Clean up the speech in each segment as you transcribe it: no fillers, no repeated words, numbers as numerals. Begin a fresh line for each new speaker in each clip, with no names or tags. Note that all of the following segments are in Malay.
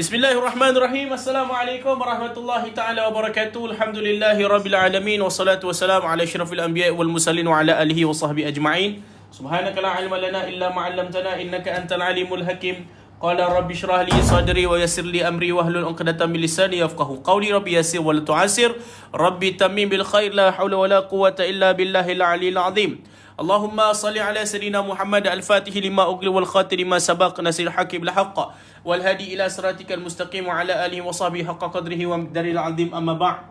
Bismillahirrahmanirrahim. Assalamualaikum warahmatullahi taala wabarakatuh. Alhamdulillahi rabbil alamin wassalatu wassalamu ala asyrafil anbiya'i wal mursalin wa ala alihi wa sahbihi ajma'in. Subhanaka la ilma lana illa ma 'allamtana innaka antal alimul hakim. Qala rabbi shrah li sadri wa yassir li amri wahlul 'uqdatam min lisani yafqahu qawli. Rabbi yassir wa la tu'assir. Rabbi tammim bil khair la haula wa la quwwata illa billahil 'aliyyil 'azim. Allahumma salli ala sayyidina Muhammad al-Fatih lima ughli wal khatim lima sabaq nasir hakim bil haqq wal hadi ila siratikal mustaqim wa ala alihi wa sahbihi haqqa qadrihi wa miqdaril 'azim amma ba'd.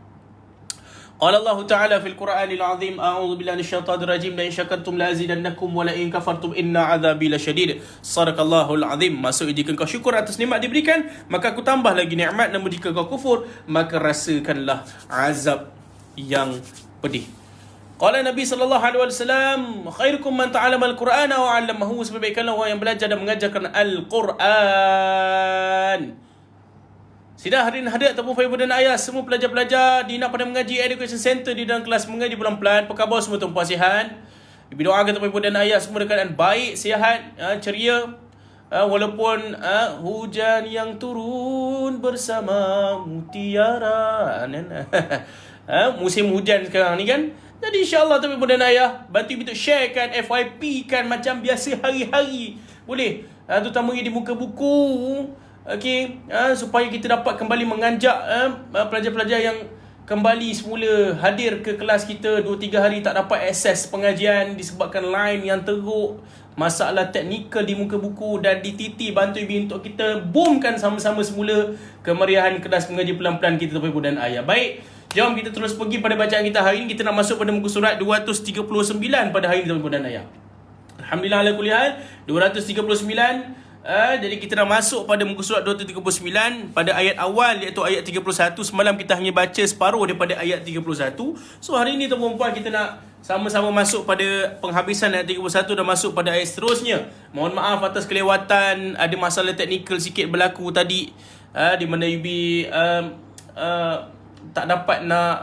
Qala Allah Ta'ala fil Qur'anil 'azim a'udzu billahi minasyaitonir rajim la in syakartum la azidannakum wa la in kafartum inna 'adzabi lasyadid. Sadaqallahul 'azim. Maksud jika kau syukur atas nikmat diberikan, maka aku tambah lagi nikmat, namun jika kau kufur, maka rasakanlah azab yang pedih. Qala Nabi sallallahu alaihi wasallam, khairukum man ta'allama al-Qur'ana wa 'allamahu. Sebaik-baiknya orang yang belajar dan mengajarkan Al-Quran. Sidang hadirin hadirat ataupun ibu dan ayah, semua pelajar-pelajar di Nak Pandai Mengaji Education Center di dalam kelas mengaji pelan-pelan. Apa khabar semua tuan-puan sihat? Ibu doakan ataupun ibu dan ayah semua dalam keadaan baik, sihat, ceria. Walaupun hujan yang turun bersama mutiara. Musim hujan sekarang ni kan. Jadi insyaAllah tuan-tuan dan ayah, bantu ibu sharekan, FYP kan macam biasa hari-hari. Boleh? Terutamanya di muka buku. Okey, supaya kita dapat kembali menganjak pelajar-pelajar yang kembali semula hadir ke kelas kita 2-3 hari tak dapat akses pengajian disebabkan line yang teruk, masalah teknikal di muka buku, dan di TT bantu ibu untuk kita boomkan sama-sama semula kemeriahan kelas mengaji pelan-pelan kita tuan-tuan dan ayah. Baik, jom kita terus pergi pada bacaan kita hari ini. Kita nak masuk pada muka surat 239 pada hari ini tuan-tuan dan ayah. Alhamdulillah ala kulli hal 239. Jadi kita dah masuk pada muka surat 239 pada ayat awal iaitu ayat 31. Semalam kita hanya baca separuh daripada ayat 31. So hari ini tuan-puan kita nak sama-sama masuk pada penghabisan ayat 31 dan masuk pada ayat seterusnya. Mohon maaf atas kelewatan, ada masalah teknikal sikit berlaku tadi, di mana Yubi tak dapat nak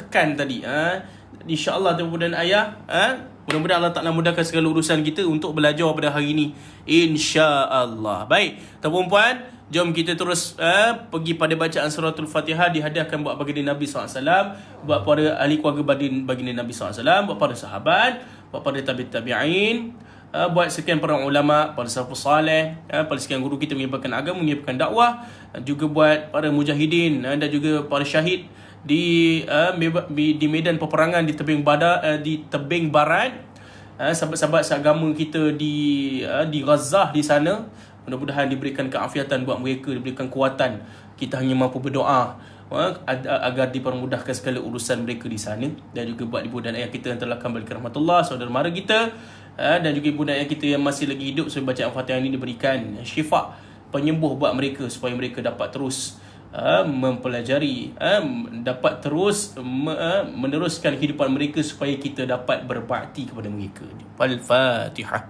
tekan tadi. InsyaAllah tuan-puan dan ayah, mudah-mudahan Allah Ta'ala mudahkan segala urusan kita untuk belajar pada hari ini, InsyaAllah. Baik, tuan-puan, jom kita terus pergi pada bacaan suratul Fatihah. Dihadiahkan buat baginda Nabi SAW, buat para ahli keluarga baginda Nabi SAW, buat para sahabat, buat para tabi'in, buat sekian para ulama, para salafus salih, para sekian guru kita menyebarkan agama, menyebarkan dakwah, juga buat para mujahidin dan juga para syahid di medan peperangan di tebing barat, sahabat-sahabat seagama kita di Gaza di sana. Mudah-mudahan diberikan keafiatan buat mereka, diberikan kuatan. Kita hanya mampu berdoa agar dipermudahkan segala urusan mereka di sana. Dan juga buat ibu dan ayah kita yang telah kembali ke rahmatullah, saudara mara kita, dan juga ibu dan ayah kita yang masih lagi hidup sebab bacaan Fatihah ini diberikan syifa, penyembuh buat mereka, supaya mereka dapat terus mempelajari, dapat terus meneruskan kehidupan mereka, supaya kita dapat berbakti kepada mereka. Al-Fatihah.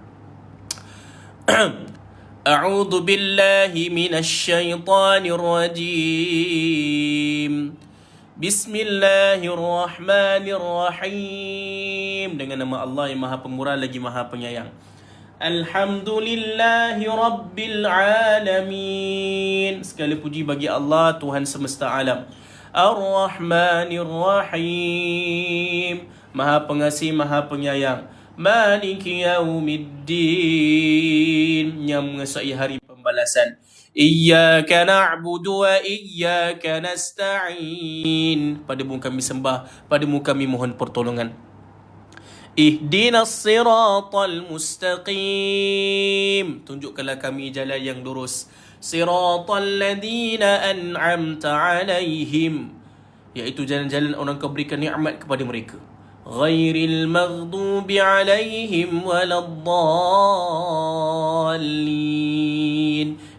A'udzu billahi minasy syaithanir rajim. Bismillahirrahmanirrahim. Dengan nama Allah yang Maha Pemurah lagi Maha Penyayang. Alhamdulillahi Rabbil Alamin. Segala puji bagi Allah, Tuhan semesta alam. Ar-Rahmanir Rahim. Maha Pengasih, Maha Penyayang. Maliki Yaumiddin. Yang mengesai hari pembalasan. Iyyaka na'budu wa iyyaka nasta'in. Padamu kami sembah, padamu kami mohon pertolongan. Ihdinas siratal mustaqim. Tunjukkanlah kami jalan yang lurus. Siratal ladzina an'amta alaihim. Iaitu jalan-jalan orang kau berikan nikmat kepada mereka. Ghairil maghdubi alaihim waladdallin.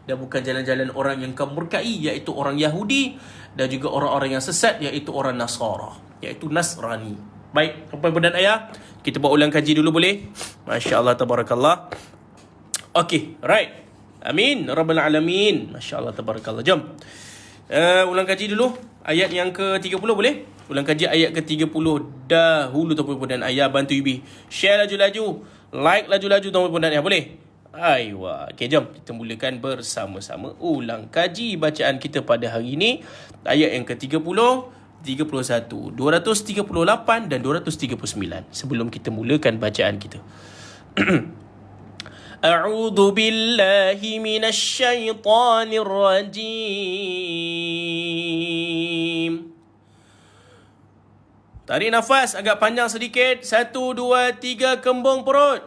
Dan bukan jalan-jalan orang yang kau murkai, iaitu orang Yahudi, dan juga orang-orang yang sesat, iaitu orang Nasara, iaitu Nasrani. Baik, Bapak dan Ayah, kita buat ulang kaji dulu boleh? Masya Allah, tabarakallah. Okey, right. Amin, Rabbal Alamin. Masya Allah, tabarakallah. Jom. Ulang kaji dulu. Ayat yang ke-30 boleh? Ulang kaji ayat ke-30 dahulu, Bapak dan Ayah. Bantu Ibi. Share laju-laju. Like laju-laju, Bapak dan Ayah. Boleh? Aiwa. Okey, jom kita mulakan bersama-sama. Ulang kaji bacaan kita pada hari ini. Ayat yang ke-30, 31, 238 dan 239. Sebelum kita mulakan bacaan kita. A'udzu billahi minasy syaithanir rajim. Tarik nafas agak panjang sedikit. 1, 2, 3, kembung perut.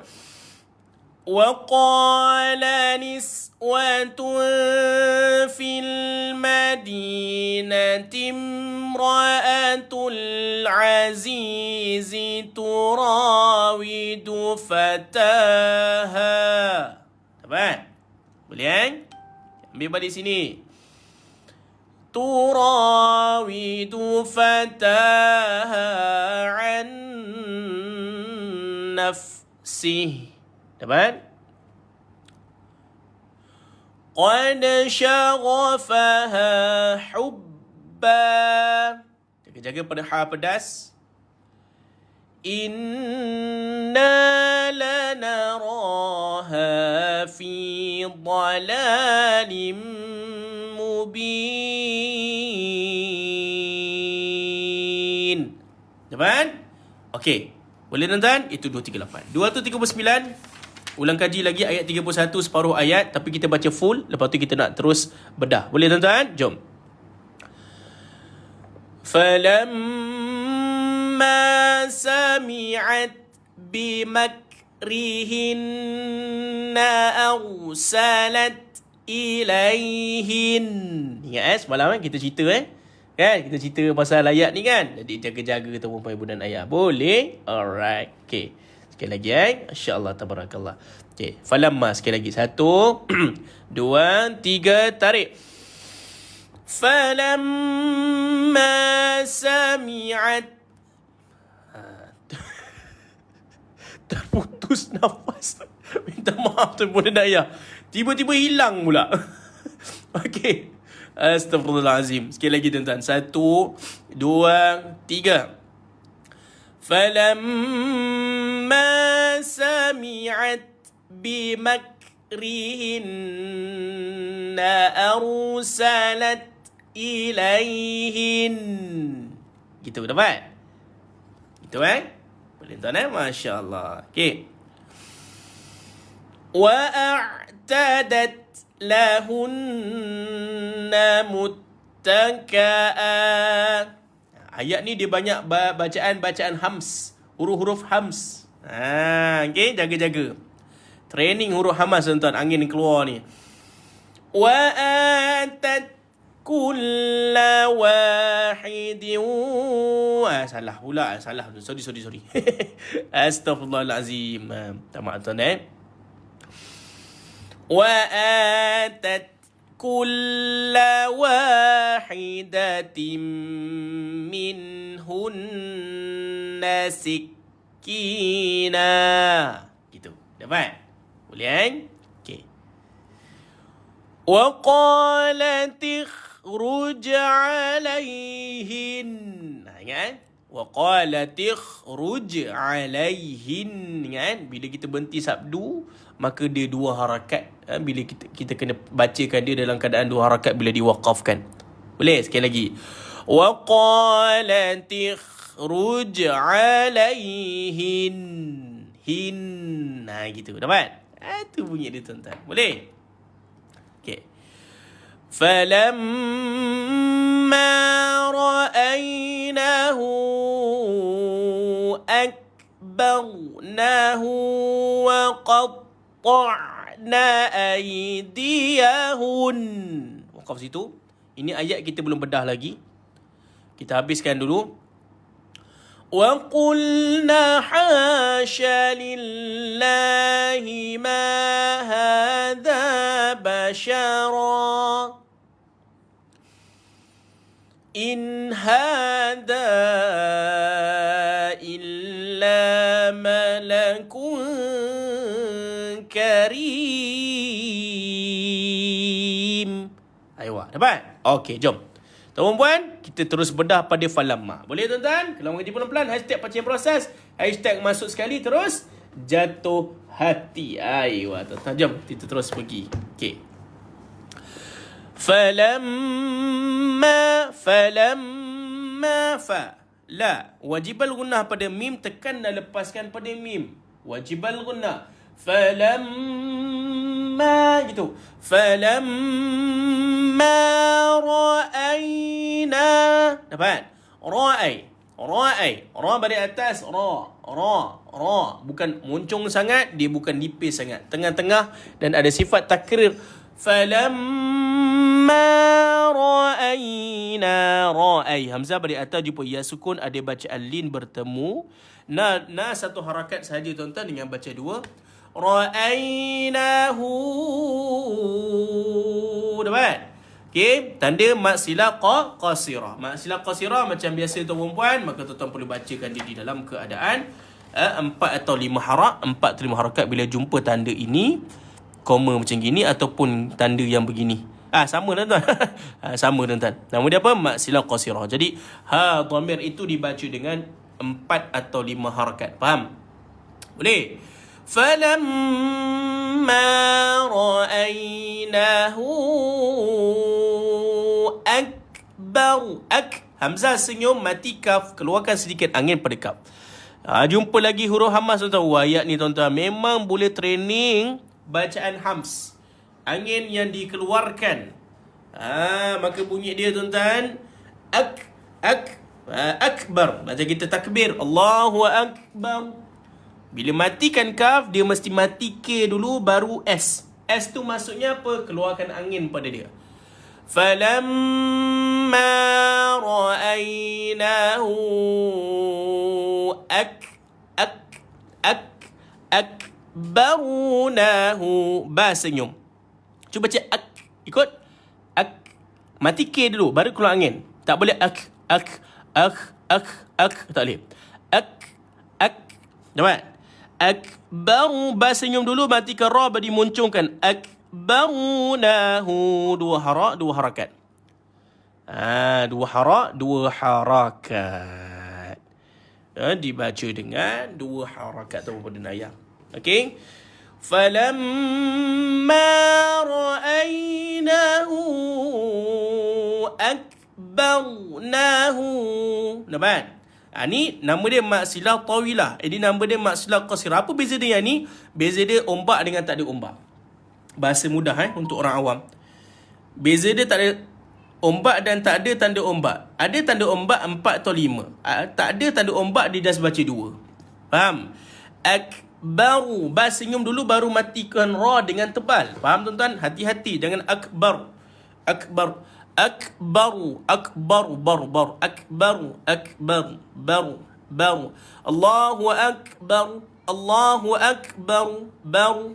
وَقَالَ نِسْوَةٌ فِي الْمَدِينَةِ امْرَأَةُ الْعَزِيزِ تُرَاوِدُ فَتَاهَا. Dapat? Boleh kan? Ambil balik sini. تُرَاوِدُ فَتَاهَا عَنْ نَفْسِهِ. Dapat? قَدْ شَغَفَهَا حُبًّا. Jaga-jaga pada ha pedas. إِنَّا لَنَرَاهَا فِي ضَلَالٍ مُبِينٍ. Dapat? Okey. Boleh tuan-tuan? Itu 238. 239. Ulang kaji lagi ayat 31 separuh ayat, tapi kita baca full, lepas tu kita nak terus bedah. Boleh tuan-tuan? Jom. Falamma sami'at bimakrihinna arsalat ilaihin. Ingat semalam kita cerita kan? Kita cerita pasal ayat ni kan? Jadi jaga-jaga perempuan ibu dan ayah. Boleh? Alright. Okay. Sekali lagi Masya-Allah, tabarakallah. Okey, falamma sekali lagi. 1 2 3 tarik. Falamma sami'at. Terputus nafas. Minta maaf tuan-tuan dan ayah. Tiba-tiba hilang pula. Okey. Astaghfirullahalazim. Sekali lagi tuan-tuan. 1 2 3. فَلَمَّا سَمِعَتْ بِمَكْرِهِنَّ أَرْسَلَتْ إِلَيْهِنَّ. Gitu dapat? Gitu Boleh tuan Masya Allah. Okey. وَأَعْتَدَتْ لَهُنَّ مُتَّكَأً. Ayat ni dia banyak bacaan hams. Huruf-huruf hams. Okay, jaga-jaga. Training huruf hamas tuan-tuan. Angin keluar ni. Wa atat kulla wahidin. Salah pula. Salah. Sorry. Astaghfirullahalazim. Maaf tuan Wa atat كل واحدة منهن سكينا. Gitu. Dapat? Boleh Okey. وقالت اخرج عليهن. Ingat وقالت اخرج عليهن. Ingat bila kita berhenti sabdu, maka dia dua harakat. Bila kita kena bacakan dia dalam keadaan dua harakat bila diwaqafkan. Boleh? Sekali lagi. وَقَالَتِ اخْرُجْ عَلَيْهِنْ. Hin. Gitu. Dapat? Itu bunyi dia tuan-tuan. Boleh? Okay. فَلَمَّا رَأَيْنَهُ أَكْبَرْنَهُ وَقَطَّعْنَا أَيْدِيَهُنَّ. Waqaf situ. Ini ayat kita belum bedah lagi. Kita habiskan dulu. وَقُلْنَا حَاشَ لِلَّهِ مَا هَذَا بَشَرًا إِنْ هَذَا إِلَّا مَلَكٌ كَرِيمٌ. Aywa, dapat? Okey, jom. Tuan-puan, kita terus bedah pada falamma. Boleh tuan-tuan? Kalau mengaji pelan-pelan, hashtag pacian proses, hashtag masuk sekali terus jatuh hati. Wah, tuan-tuan, jom kita terus pergi. Okey. Falamma fa la wajibal gunnah pada mim, tekan dan lepaskan pada mim. Wajibal gunnah. Falamma gitu. Falamma ra'ayna. Dapat? Ra'ay. Ra balik atas. Ra. Bukan muncung sangat, dia bukan nipis sangat. Tengah-tengah dan ada sifat takrir. Falamma ra'ayna. Ra'ay. Hamzah balik atas jumpa ya sukun, ada bacaan lin bertemu. Na satu harakat sahaja tuan-tuan dengan baca dua. Ra'aynahu. Dapat? Okey, tanda mat silah qasirah. Mat silah qasirah macam biasa tuan-puan, maka tuan-tuan perlu bacakan dia di dalam keadaan 4 atau 5 harakat bila jumpa tanda ini, koma macam gini ataupun tanda yang begini. Sama tuan-tuan. Sama tuan-tuan. Nama dia apa? Mat silah qasirah. Jadi dhamir itu dibaca dengan 4 atau 5 harakat. Faham? Boleh? Falamma ra'aynahu akbar. Hamzah senyum, mati kaf, keluarkan sedikit angin pada kaf. Jumpa lagi huruf hamas tuan-tuan. Ayat ni tuan-tuan memang boleh training bacaan hams. Angin yang dikeluarkan. Maka bunyi dia tuan-tuan akbar. Macam kita takbir, Allahu akbar. Bila matikan kaf, dia mesti mati K dulu baru S. S tu maksudnya apa? Keluarkan angin pada dia. Falamma ra'aynahu akbarunahu. Ba senyum. Cuba baca ikut. Mati K dulu baru keluar angin. Tak boleh tak boleh. Dapat? Akbaru, ba senyum dulu, matikan ra baru dimuncungkan. Akbarunahu. Dua harakat. Dua harakat. Dibaca dengan 2 harakat tuan-tuan dan ayah. Okey. Falamma ra'aynahu akbarnahu. Dapat? Ni nama dia mat silah tawilah. Ini nama dia mat silah qasirah. Apa beza dia ni? Beza dia ombak dengan tak ada ombak. Bahasa mudah untuk orang awam. Beza dia tak ada ombak dan tak ada tanda ombak. Ada tanda ombak 4 atau 5. Tak ada tanda ombak, dia just baca 2. Faham? Akbaru. Ba senyum dulu baru matikan ra dengan tebal. Faham tuan-tuan? Hati-hati jangan akbar. Akbaru, bar, akbaru, baru. Allahu akbar, baru.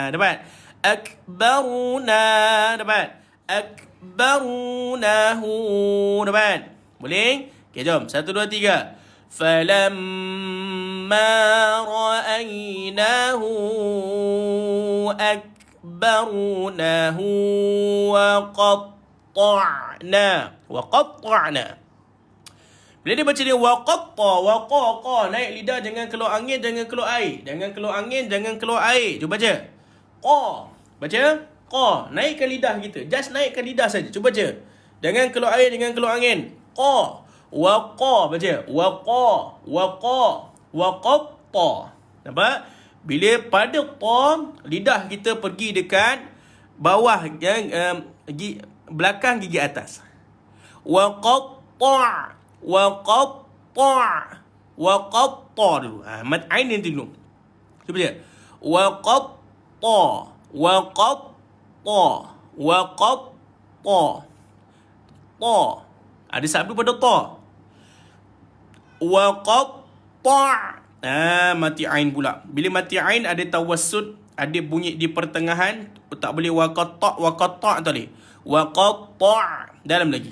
Dapat? Akbaruna, dapat? Akbarunahu, dapat? Boleh? Okay, jom. 1, 2, 3. Falamma ra'aynahu akbarunahu wa qatta'na. Bila dia baca dia wa qatta, naik lidah, jangan keluar angin, jangan keluar air. Jangan keluar air. Cuba baca. Baca. Naikkan lidah kita. Just naikkan lidah saja. Cuba baca. Jangan keluar air, jangan keluar angin. Wa baca. Wa qatta. Nampak? Bila pada lidah kita pergi dekat bawah yang belakang gigi atas. Wa qatta dulu. Mad ain nanti dulu. Cuba je. Wa qatta. Ada sabdu pada ta. Wa qatta. Mati ain pula. Bila mati ain ada tawassud, ada bunyi di pertengahan, tak boleh wa qatta tak boleh. Wa qatta. Dalam lagi.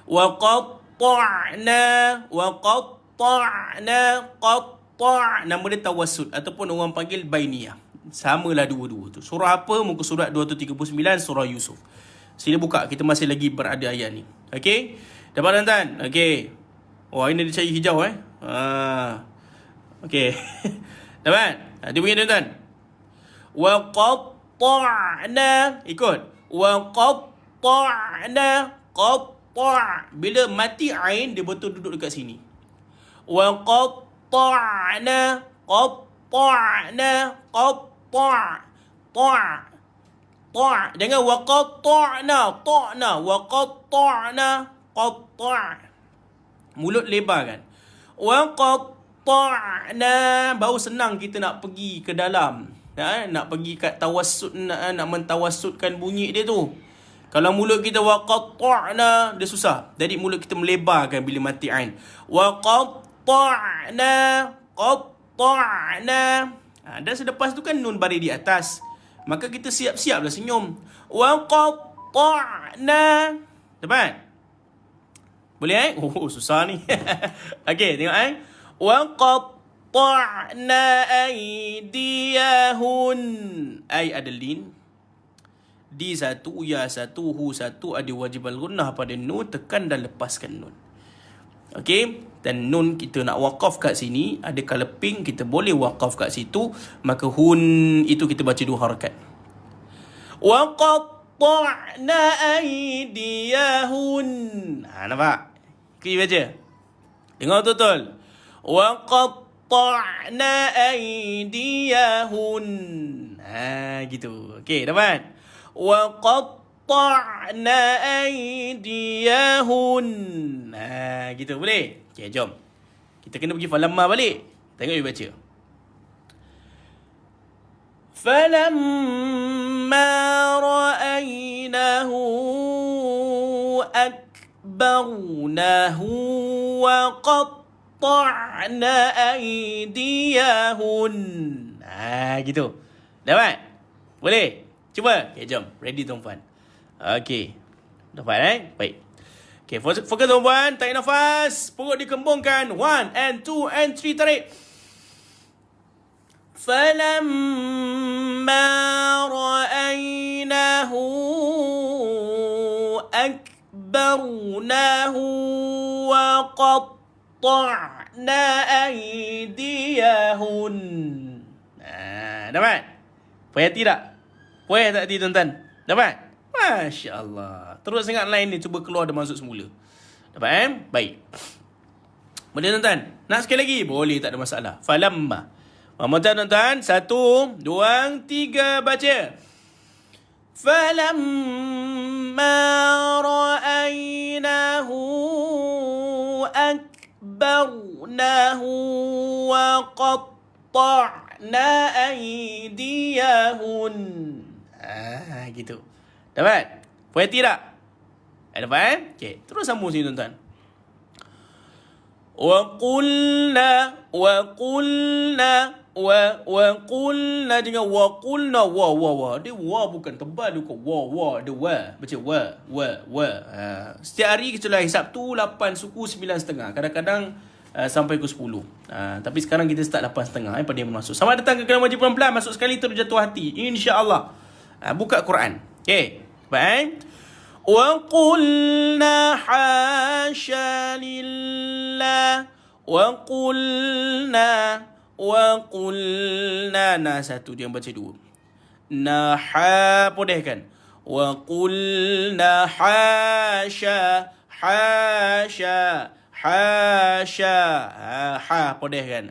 Wa qatta'na. Nama dia tawassud ataupun orang panggil bainiyah. Samalah dua-dua tu. Surah apa? Muka surat 239 surah Yusuf. Sila buka, kita masih lagi berada ayat ni. Okey? Dapat tuan-tuan? Okey. Ini dia cari hijau Okey. Dapat? Dia bunyi tuan-tuan. Wa qatta'na. Ikut. Wa qatta'na. Qatta'. Bila mati ain, dia betul duduk dekat sini. Wa qatta'na. Qatta'na. Qatta'. Ta'. Ta'. Jangan wa qatta'na. Ta'na. Wa qatta'na. Qatta'. Mulut lebar kan. Wa qatta'na. Baru senang kita nak pergi ke dalam. Nak pergi kat tawassut, nak mentawassutkan bunyi dia tu. Kalau mulut kita wa qatta'na, dia susah. Jadi mulut kita melebarkan bila mati ain. Wa qatta'na. Qatta'na. Dan selepas tu kan nun baris di atas. Maka kita siap-siaplah senyum. Wa qatta'na. Dapat? Boleh Oh, susah ni. Okey, tengok Wa qatta'na aydiyahun. Ay ada lin. Di satu, ya satu, hu satu, ada wajib al-gunnah pada nun, tekan dan lepaskan nun. Okey, dan nun kita nak waqaf kat sini, ada kaleping kita boleh waqaf kat situ, maka hun itu kita baca 2 harakat. Wa qatta'na aydiyahun. Nampak? Kita baca. Dengar betul-betul. Wa qatta'na aydiyahun. Gitu. Okey, dapat? Wa qatta'na aydiyahun. Gitu boleh? Okey, jom. Kita kena pergi falamma balik. Tengok dia baca. Falamma ra'aynahu akbarnahu wa qatta'na aydiyahun. Gitu. Dapat? Boleh? Cuba. Okay, jom. Ready tuan-puan. Okay. Dapat Baik. Okay, fokus tuan-puan. Tarik nafas. Perut dikembungkan. 1 and 2 and 3. Tarik. Falamma ra'aynahu akbarnahu wa qatta'na aydiyahun. Dapat? Puas hati tak? Puas tak hati tuan-tuan? Dapat? Masya Allah. Terus sangat line ni. Cuba keluar dan masuk semula. Dapat Baik. Boleh tuan-tuan? Nak sekali lagi? Boleh, tak ada masalah. Falamma. Mamutan tuan-tuan. 1, 2, 3. Baca. Falamma ra'aynahu akbarnahu wa qatta'na aydiyahun. Gitu. Dapat? Puas hati tak? Dapat Okey, terus sambung sini tuan-tuan. Wa qulna jangan wa qulna wa. Dia wa bukan tebal dia wa dia wa. Baca wa. Setiap hari kita lah Sabtu 8 suku 9.5. Kadang-kadang sampai ke 10. Tapi sekarang kita start 8.5 pada yang masuk. Selamat datang ke Kalam Wajib Pelan-Pelan. Masuk sekali terus jatuh hati, insya-Allah. Buka Quran. Okey. Baik. Wa qulna hasya lillah. Wa qulna. Satu dia baca 2. Podehkan. Wa qulna hasya. Podehkan.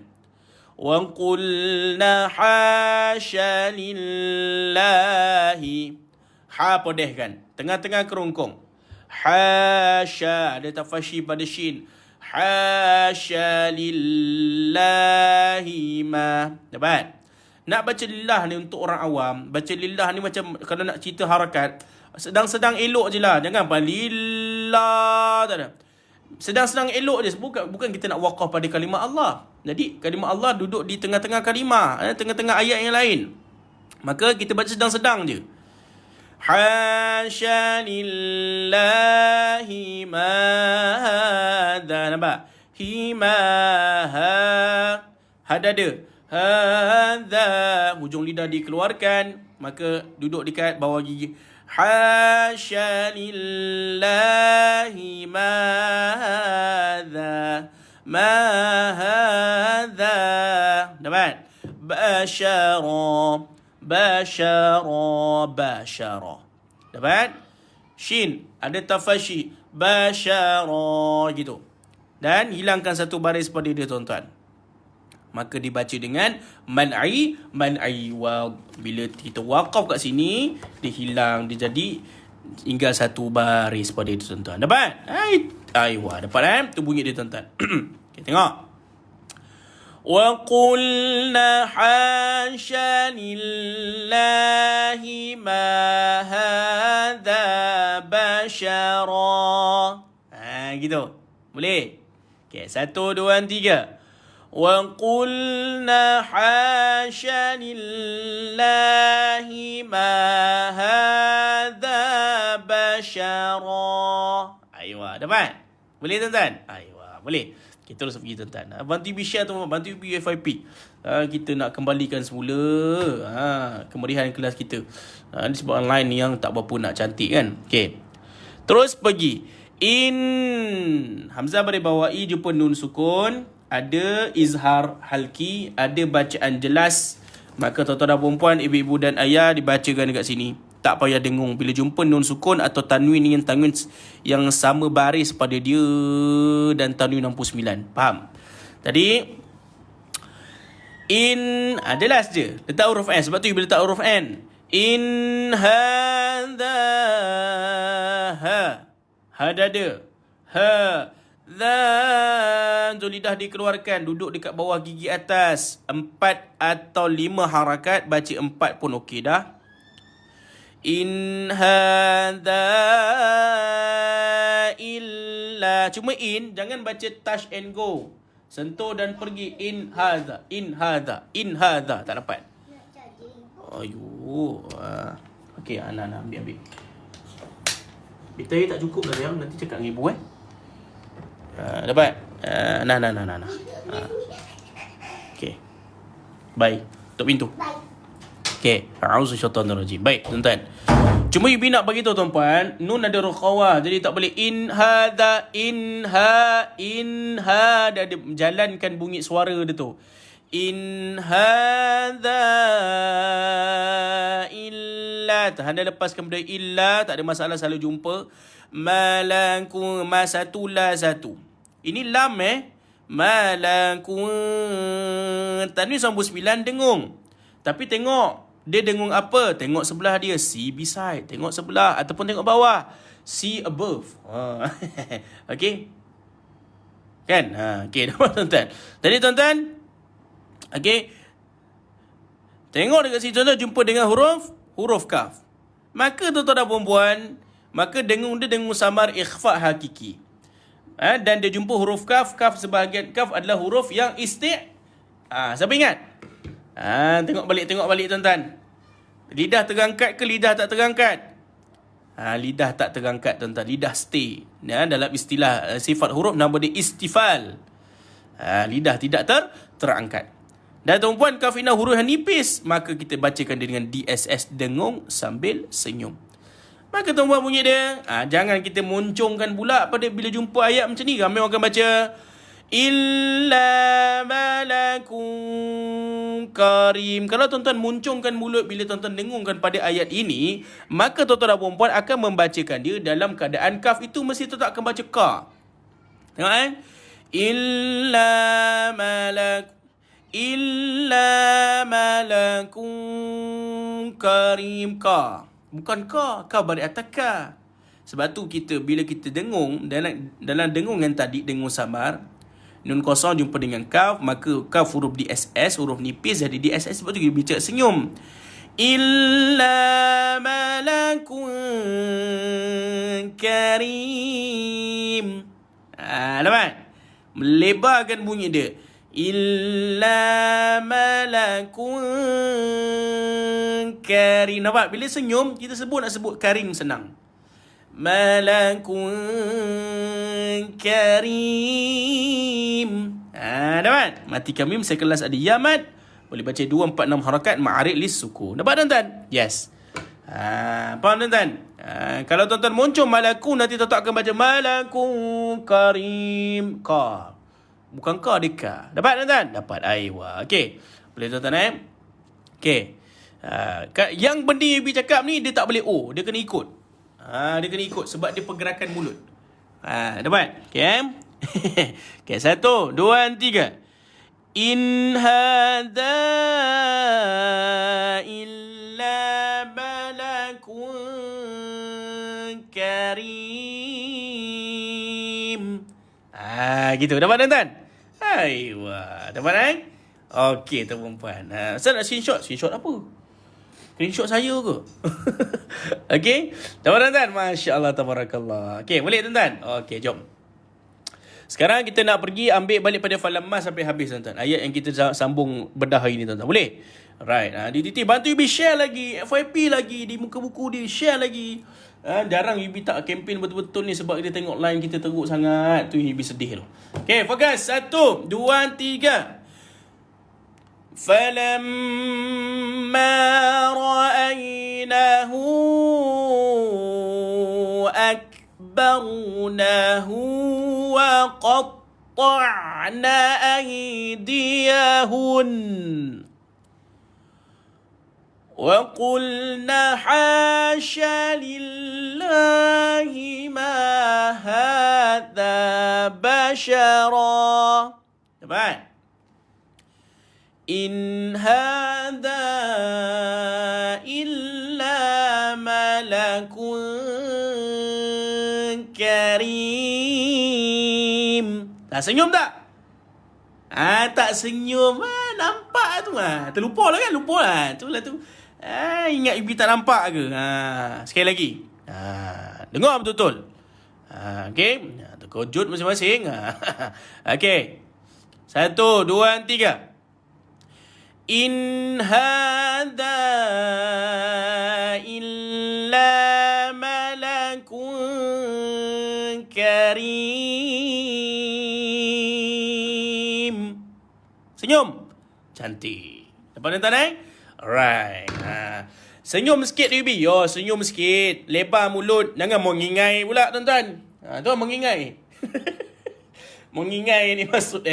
Wa qulna hasya lillahi. Podehkan. Tengah-tengah kerongkong. Hasya. Ada tafashi pada shin. Hasya lillahi ma. Dapat? Nak baca lillah ni untuk orang awam. Baca lillah ni macam kalau nak cerita harakat, sedang-sedang elok je lah. Jangan apa lillah. Tak ada. Sedang-sedang elok je. Bukan kita nak waqaf pada kalimah Allah. Jadi kalimah Allah duduk di tengah-tengah kalimah, tengah-tengah ayat yang lain. Maka kita baca sedang-sedang je. Hasya lillahi ma hadha. Nampak? Hadada. Hadha. Hujung lidah dikeluarkan. Maka duduk dekat bawah gigi. Hasya lillahi ma hadha. Dapat? Basyara. Basyara. Basyara. Dapat? Shin. Ada tafashi. Basyara. Gitu. Dan hilangkan satu baris pada dia tuan-tuan. Maka dibaca dengan man'i. Man'i wa. Bila kita waqaf kat sini, dia hilang. Dia jadi tinggal satu baris pada dia tuan-tuan. Dapat? Wah, dapat tu bunyi dia tuan-tuan. Okay, tengok. وَقُلْنَا حَاشَ لِلَّهِ مَا هَذَا بَشَرًا. Gitu. Boleh? Okay, 1, 2, 3. وَقُلْنَا حَاشَ لِلَّهِ مَا هَذَا بَشَرًا. Dapat? Boleh tuan-tuan? Boleh. Kita terus pergi tuan-tuan. Bantu ibu share tu, bantu ibu FYP. Kita nak kembalikan semula kemeriahan kelas kita. Ini sebab online ni yang tak berapa nak cantik kan. Okay. Terus pergi. In. Hamzah baris bawah i jumpa nun sukun. Ada izhar halki. Ada bacaan jelas. Maka tuan-tuan dan perempuan, ibu-ibu dan ayah dibacakan dekat sini. Tak payah dengung. Bila jumpa nun sukun atau tanwin yang sama baris pada dia dan tanwin 69. Faham? Tadi in adalah je. Letak huruf N. Sebab tu bila letak huruf N. In hadha. Ha dada. Ha. Dha. Tu lidah dikeluarkan. Duduk dekat bawah gigi atas. 4 atau 5 harakat. Baca 4 pun okey dah. In hadha illa. Cuma in, jangan baca touch and go. Sentuh dan pergi. In hadha. In hadha. In hadha. Tak dapat. Ayuh. Okey, Ana ambil. Bitai tak cukup dah sayang. Nanti cakap dengan ibu dapat? Nah. Okey. Bye. Tutup pintu. Okay, a'udzu syaitanir rajim. Baik, tuan-tuan. Cuma ibu nak bagi tahu tuan-puan, nun ada rukhawah. Jadi tak boleh in hadha, in ha. Dia ada jalankan bunyi suara dia tu. In hadha illa. Anda lepaskan benda illa, tak ada masalah, selalu jumpa. Malakum satu la satu. Ini lam Malakum. Tanwin 99 dengung. Tapi tengok dia dengung apa? Tengok sebelah dia, C beside. Tengok sebelah ataupun tengok bawah, C above. Okey. Kan? Okey, dapat tuan-tuan. Tadi tuan-tuan, okey. Tengok dekat sini tuan-tuan, jumpa dengan huruf kaf. Maka tuan-tuan dan puan-puan, maka dengung dia dengung samar ikhfa hakiki. Dan dia jumpa huruf kaf. Kaf sebahagian kaf adalah huruf yang siapa ingat? Tengok balik tuan-tuan. Lidah terangkat ke lidah tak terangkat? Lidah tak terangkat tuan-tuan. Lidah stay. Dalam istilah sifat huruf nama dia istifal. Lidah tidak terangkat. Dan tuan-puan, kafina huruf yang nipis, maka kita bacakan dia dengan DSS, dengung sambil senyum. Maka tuan-puan bunyi dia. Jangan kita moncongkan pula pada bila jumpa ayat macam ni. Ramai orang akan baca illa malakun karim. Kalau tuan-tuan muncungkan mulut bila tuan-tuan dengungkan pada ayat ini, maka tuan-tuan dan puan-puan akan membacakan dia dalam keadaan kaf itu mesti tuan-tuan akan baca ka. Tengok illa malakun karim ka. Bukan ka balik atas ka. Sebab tu bila kita dengung dalam dengungan tadi, dengung samar, nun kosong jumpa dengan kaf, maka kaf huruf DSS, huruf nipis jadi DSS. Sebab tu kita bicara senyum. Illa malakun karim. Dapat? Melebarkan bunyi dia. Illa malakun karim. Nampak? Bila senyum, kita nak sebut karim senang. Malakun karim. Dapat? Matikan mim sekelas ada yamat. Boleh baca 2, 4, 6 harakat ma'arid lis suku. Dapat tuan-tuan? Yes. Faham tuan-tuan? Kalau tuan-tuan muncul malakun, nanti tuan-tuan akan baca malakun karim ka. Bukan kau, dia ka. Dapat tuan-tuan? Dapat. Aiwa. Okey. Boleh tuan-tuan Okey. Yang benda Yubi cakap ni, dia tak boleh dia kena ikut. Dia kena ikut sebab dia pergerakan mulut. Dapat? Okey. Okey, 1, 2, 3. In hadha illa malakun karim. Gitu. Dapat tuan-tuan? Aiwa. Dapat Okey, tuan perempuan. Ustaz nak screenshot? Screenshot apa? Screenshot saya ke? Okey. Dapat tuan-tuan? Masya Allah, tabarakallah. Okey, boleh tuan-tuan? Okey, jom. Sekarang kita nak pergi ambil balik pada Falamma sampai habis tuan-tuan. Ayat yang kita sambung bedah hari ni tuan-tuan. Boleh? Right. Di bantu Yubi share lagi. FYP lagi. Di muka buku dia share lagi. Jarang Yubi tak campaign betul-betul ni sebab dia tengok line kita teruk sangat. Tu Yubi sedih tu. Okay, fokus. 1, 2, 3. فَلَمَّا رَأَيْنَهُ أَكْبَرْنَهُ وَقَطَّعْنَ أَيْدِيَهُنَّ وَقُلْنَ حَاشَ لِلَّهِ مَا هَذَا بَشَرًا. Dapat? In hadha illa malakun karim. Senyum tak? Tak senyum. Nampak tu. Terlupa lah kan? Lupa lah. Itulah tu. Ingat Ibi tak nampak ke? Sekali lagi. Dengar betul-betul. Okay. Terkejut masing-masing. Okay. 1, 2, 3. In hadha illa malakun karim. Senyum. Cantik. Dapat tuan-tuan Alright. Senyum sikit Yubi. Senyum sikit. Lebar mulut. Jangan mengingai pula tuan-tuan. Tu mengingai. Mengingai ni maksud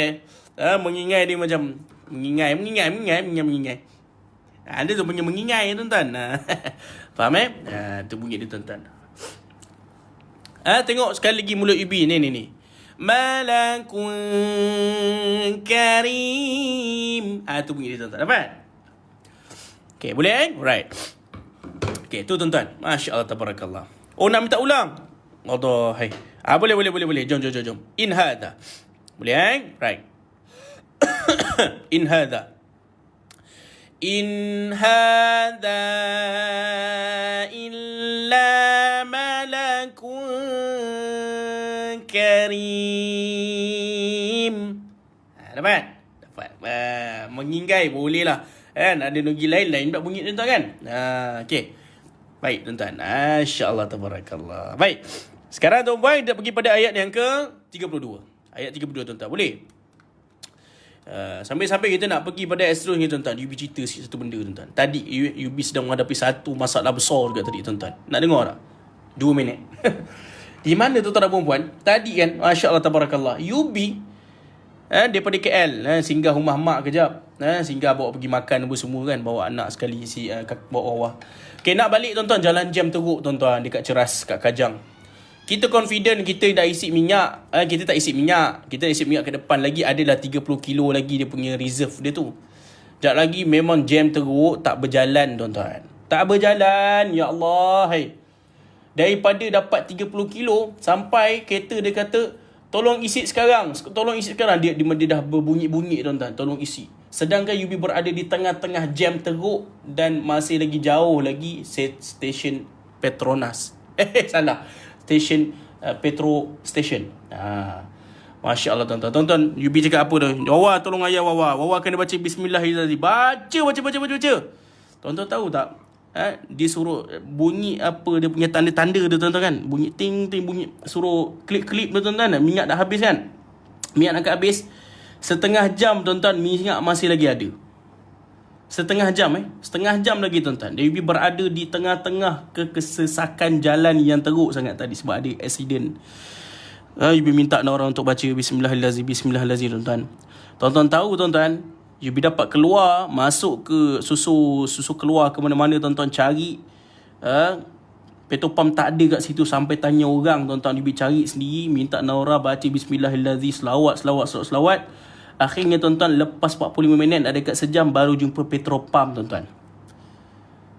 mengingai dia macam mengingai. Dia tu punya mengingai tuan-tuan. Faham tu bunyi dia tuan-tuan. Tengok sekali lagi mulut Yubi ni. Malakun karim. Tu bunyi dia tuan-tuan. Dapat? Okay, boleh Right. Okay, tu tuan-tuan. Masya Allah, tabarakallah. Nak minta ulang? Allah, hai. Boleh. Jom. In hadha. Boleh Right. In hadha illa malakun karim. Dapat? Menginggai boleh lah. Ada nogi lain tak bunyi tuan-tuan kan? Okay. Baik tuan-tuan. Masya-Allah, tabarakallah. Baik. Sekarang tuan-tuan kita pergi pada ayat yang ke-32. Ayat 32 tuan-tuan. Boleh? Sampai-sampai kita nak pergi pada seterusnya tuan-tuan. Yubi cerita satu benda tuan-tuan. Tadi Yubi sedang menghadapi satu masalah besar juga tadi tuan-tuan. Nak dengar tak? 2 minit. Di mana tuan-tuan dan puan-puan? Tadi kan, Masya Allah, tabarakallah, Yubi daripada KL singgah rumah mak kejap. Singgah bawa pergi makan apa semua kan. Bawa anak sekali bawa bawah. Okay, nak balik tuan-tuan, jalan jam teruk tuan-tuan dekat Ceras, kat Kajang. Kita confident kita dah isi minyak. Kita tak isi minyak. Kita isi minyak ke depan lagi. Adalah 30 kilo lagi dia punya reserve dia tu. Sekejap lagi memang jam teruk. Tak berjalan tuan-tuan. Tak berjalan. Ya Allah. Hai. Daripada dapat 30 kilo. Sampai kereta dia kata, tolong isi sekarang. Dia dah berbunyi-bunyi tuan-tuan. Tolong isi. Sedangkan Yubi berada di tengah-tengah jam teruk. Dan masih lagi jauh lagi stesen Petronas. Salah. Station Petro Station. Masya Allah tuan-tuan. Tuan-tuan, Yubi cakap apa tu? Wawa, tolong ayah Wawa. Wawa kena baca Bismillah. Baca. Tuan-tuan tahu tak? Dia suruh bunyi apa dia punya tanda-tanda tu tuan-tuan kan? Bunyi ting bunyi suruh klik-klik tu tuan-tuan. Minyak dah habis kan? Minyak nak habis. Setengah jam tuan-tuan, minyak masih lagi ada. Setengah jam lagi tuan-tuan. Yubi berada di tengah-tengah kesesakan jalan yang teruk sangat tadi sebab ada accident. Yubi minta orang untuk baca Bismillahirrahmanirrahim, Bismillahirrahmanirrahim, tuan-tuan. Tuan-tuan tahu, tuan-tuan, Yubi dapat keluar, masuk ke susu keluar ke mana-mana, tuan-tuan cari. Petrol pump tak ada kat situ, sampai tanya orang, tuan-tuan. Yubi cari sendiri, minta Naura baca Bismillahirrahmanirrahim, selawat. Akhirnya, tuan-tuan, lepas 45 minit, ada kat sejam, baru jumpa petrol pump, tuan-tuan.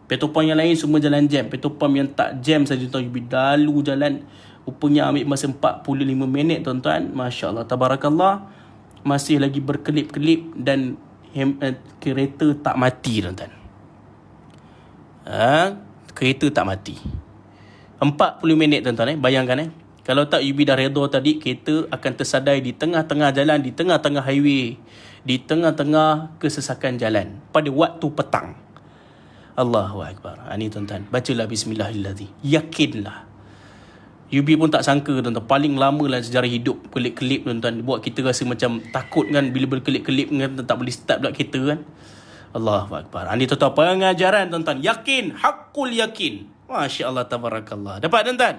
Petrol pump yang lain semua jalan jam. Petrol pump yang tak jam saja, tuan-tuan, Yubi lalu jalan. Rupanya ambil masa 45 minit, tuan-tuan. Masya Allah, tabarakallah. Masih lagi berkelip-kelip dan kereta tak mati, tuan-tuan. Kereta tak mati. 40 minit, tuan-tuan. Bayangkan. Kalau tak Yubi dah redha tadi, kereta akan tersadai di tengah-tengah jalan, di tengah-tengah highway, di tengah-tengah kesesakan jalan pada waktu petang. Allahu Akbar. Ini, tuan-tuan, bacalah Bismillahirrahmanirrahim. Yakinlah. Yubi pun tak sangka, tuan-tuan, paling lama lah sejarah hidup kelip-kelip, tuan-tuan. Buat kita rasa macam takut kan, bila berkelip-kelip kan, tak boleh start pula kereta kan. Allahu Akbar. Ini, tuan-tuan, pengajaran, tuan-tuan. Yakin, hakul yakin. Masya Allah, tabarakallah. Dapat, tuan-tuan?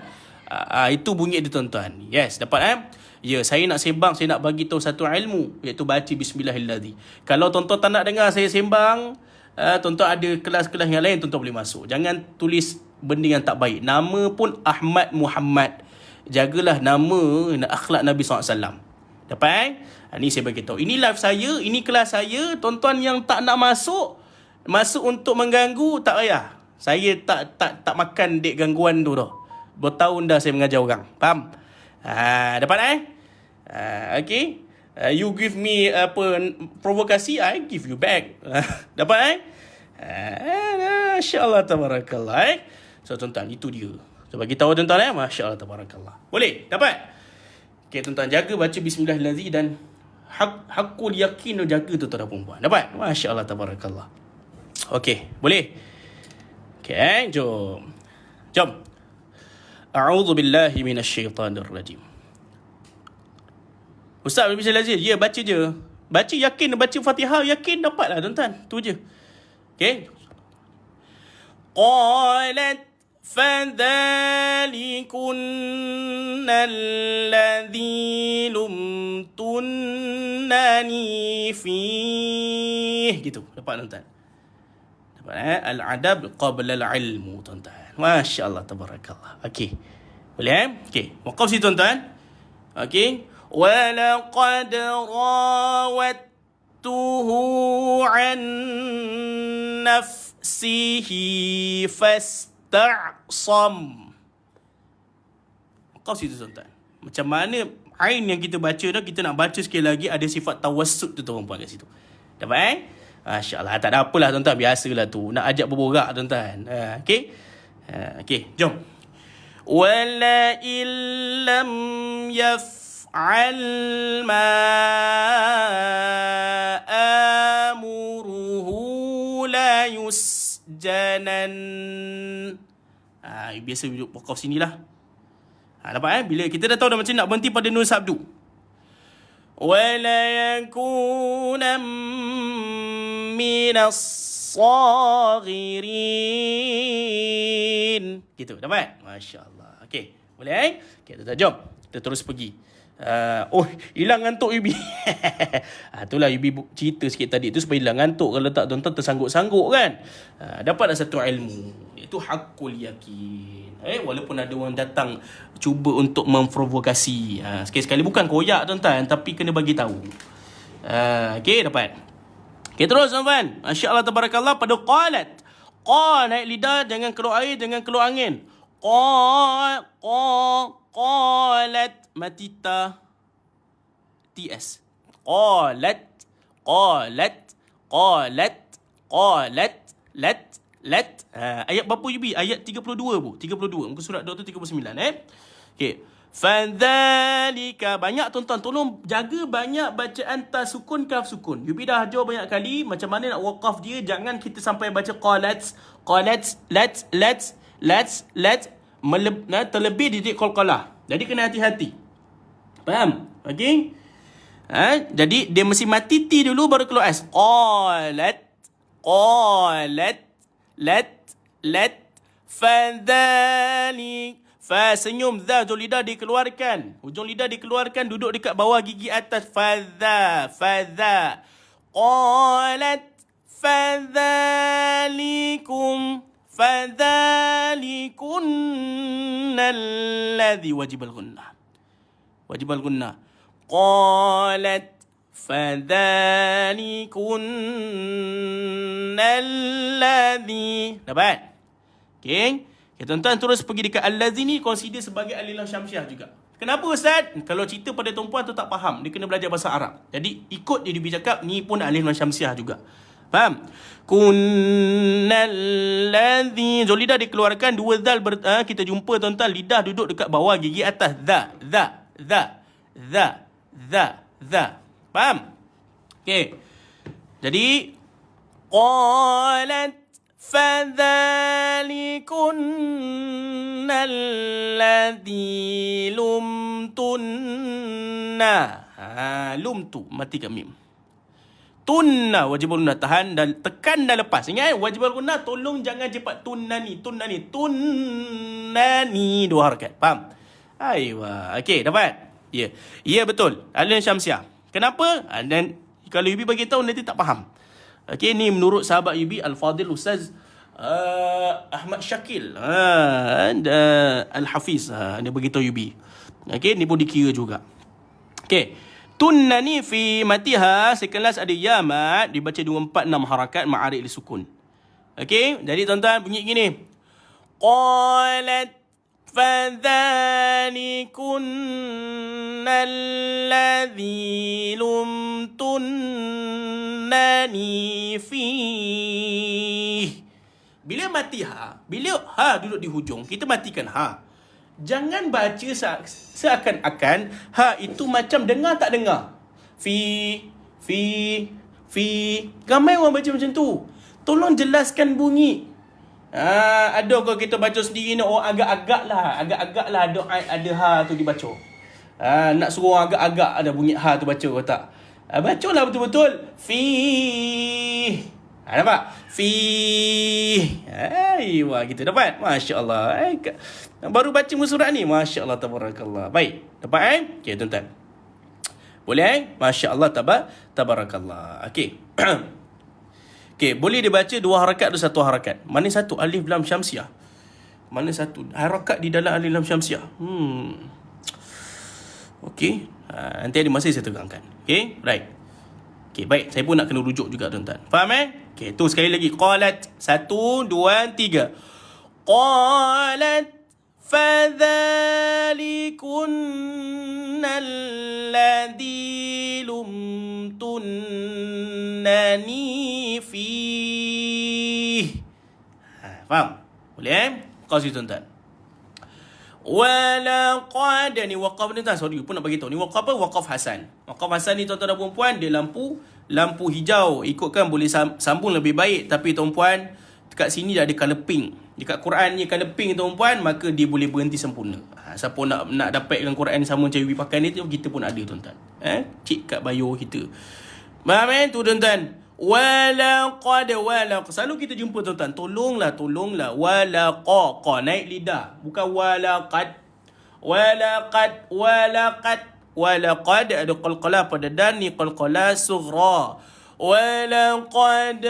Itu bunyi dia, tuan-tuan. Yes, dapat Ya, saya nak sembang, saya nak bagi tahu satu ilmu, iaitu baca Bismillahirrahmanirrahim. Kalau tuan-tuan tak nak dengar saya sembang, tuan-tuan ada kelas-kelas yang lain, tuan-tuan boleh masuk. Jangan tulis benda yang tak baik. Nama pun Ahmad Muhammad. Jagalah nama dan akhlak Nabi SAW. Dapat? Ini saya bagi tahu. Ini live saya, ini kelas saya. Tuan-tuan yang tak nak masuk untuk mengganggu, tak payah. Saya tak makan dek gangguan tu dah. Bertahun dah saya mengajar orang. Faham? Dapat okay. You give me provokasi, I give you back. Dapat Masya Allah, tabarakallah. So, tuan-tuan, itu dia. So, bagi tahu, tuan-tuan, Masya Allah, tabarakallah. Boleh? Dapat? Okay, tuan-tuan, jaga baca Bismillahirrahmanirrahim dan hakul yakin tu, jaga, tuan-tuan dan perempuan. Dapat? Masya Allah, tabarakallah. Okay, boleh? Okay, jom. A'udzu billahi minasyaitanir rajim. Ustaz, Bismillahirrahmanirrahim. Ya, baca je. Baca yakin, baca Fatihah yakin, dapatlah, tuan-tuan. Tu je. Okay. Qalat فَذَلِكُنَّ الَّذِي لُمْتُنَّنِي فِيهِ. Gitu. Dapat, tuan-tuan? Dapat, Al-adab qabla al-ilmu, tuan-tuan. Masya Allah, tabarakallah. Okey. Boleh, Okey. Waqaf si, tuan-tuan. Okey. وَلَقَدْ رَاوَدتُّهُ عَنْ نَفْسِهِ فَاسْتَعْصَمَ. Kau situ, tuan-tuan. Macam mana ain yang kita baca dah, kita nak baca sekali lagi, ada sifat tawassut tu, tuan-tuan, kat situ. Dapat, Masya Allah. Tak ada apalah, tuan-tuan. Biasalah tu. Nak ajak berborak, tuan-tuan. Okey. Okey, jom. وَلَئِن لَّمْ يَفْعَلْ مَا آمُرُهُ لَيُسْجَنَنَّ. Biasa duduk wakaf sinilah. Dapat bila kita dah tahu dah macam nak berhenti pada nun sabdu. وَلَيَكُونًا مِّنَ الصَّاغِرِينَ. Gitu, dapat? Masya Allah. Okey, boleh? Okey, kita jom. Kita terus pergi. Hilang ngantuk Yubi. Itulah Yubi cerita sikit tadi tu supaya hilang ngantuk. Kalau tak, tuan-tuan tersangguk-sangguk kan. Dapatlah satu ilmu, iaitu hakul yakin. Walaupun ada orang datang cuba untuk memprovokasi, sekali-sekali bukan koyak, tuan-tuan, tapi kena bagi tahu. Okey, dapat. Okey, terus, tuan-tuan. Masya Allah, tabarakallah. Pada qalat. Naik lidah, jangan keluar air, jangan keluar angin. Qalat. Matita TS. Qalat. Lat. Ayat berapa Yubi? Ayat 32 bu. 32. Muka surat 239. Okey. Fadzalika. Banyak, tuan-tuan. Tolong jaga banyak bacaan ta sukun, kaf sukun. Yubi dah ajar banyak kali macam mana nak waqaf dia. Jangan kita sampai baca qalat, terlebih didik qalqalah. Jadi kena hati-hati. Faham? Okey? Jadi dia mesti mati T dulu baru keluar S. Qalat. Fadhalik. Fa senyum, za hujung lidah dikeluarkan. Hujung lidah dikeluarkan, duduk dekat bawah gigi atas. Fadha, fadha. Qalat fadhalikum fadhalikunna alladhi wajibal gunnah. Wajibal gunnah. Qalat fadhalikunna alladhi. Dapat? Okay. Okay, tuan-tuan terus pergi dekat al-ladhi ni consider sebagai alif lam syamsiah juga. Kenapa Ustaz? Kalau cerita pada perempuan tu tak faham, dia kena belajar bahasa Arab. Jadi ikut dia bercakap, ni pun alif lam syamsiah juga. Faham? Kunnal ladzi. So lidah dikeluarkan, dua zal kita jumpa tuan-tuan, lidah duduk dekat bawah gigi atas. Za. Faham? Okey. Jadi qalat fadhalikunna alladhi lumtunna. Lumtu, matikan mim. Tunna, wajibul gunnah, tahan dan tekan dan lepas. Ingat, wajibul gunnah, tolong jangan cepat tunnani. Tunnani, dua harakat. Faham? Aywa. Okey, dapat? Ya. Ya, betul. Alif syamsiah. Kenapa? Dan kalau Yubi bagi tahu nanti tak faham. Okey, ni menurut sahabat Yubi Al-Fadil Ustaz Ahmad Syakil Al-Hafiz, dia beritahu Yubi. Okey, ni pun dikira juga. Okey. Tunnani fi matiha, sekelas ada ya mat, dibaca 2 4 6 harakat ma'arik li sukun. Okey, jadi tuan-tuan bunyi gini. Qalat fadhalikunna alladhi lumtunnani fih. Bila mati ha, bila ha duduk di hujung, kita matikan ha. Jangan baca seakan-akan ha itu macam dengar tak dengar. Fi. Ramai orang baca macam tu. Tolong jelaskan bunyi. Ada kalau kita baca sendiri ni, agak-agak lah ada ha tu dibaca. Nak suruh agak-agak ada bunyi ha tu baca ke tak? Bacalah betul-betul. Fi. Nampak? Fi. Wah, kita dapat. Masya-Allah. Baru baca surat ni. Masya-Allah, tabarakallah. Baik. Dapat Okey, tuan-tuan. Boleh Masya-Allah, tabarakallah. Okey. Okey, boleh dibaca 2 harakat atau 1 harakat. Mana satu? Alif lam syamsiah. Mana satu? Harakat di dalam alif lam syamsiah. Okey. Nanti ada masa saya terangkan. Okey, right. Okey, baik. Saya pun nak kena rujuk juga, tuan-tuan. Faham Okey, tu sekali lagi. Qalat. 1, 2, 3. Qalat fadhalikunna alladhi lumtunnani fih. Faham? Boleh Kasih tuan-tuan. Walaqad, ni waqaf ni tuan, sorry pun nak bagi tahu. Ni waqaf apa? Waqaf Hasan. Waqaf Hasan ni tuan-tuan dan puan-puan, dia lampu hijau. Ikutkan boleh sambung lebih baik, tapi tuan-puan dekat sini dah ada color pink. Dekat Quran ni color pink tuan-puan, maka dia boleh berhenti sempurna. Siapa nak dapatkan Quran sama macam Yubi pakai ni tu, kita pun ada tuan-tuan. Cik kat bio kita. Faham tu tuan-tuan? Walaqad. Selalu kita jumpa tuan-tuan, tolonglah walaqa, naik lidah, bukan walaqad. Walaqad ada qalqalah pada dan, ni qalqalah sughra. Walaqad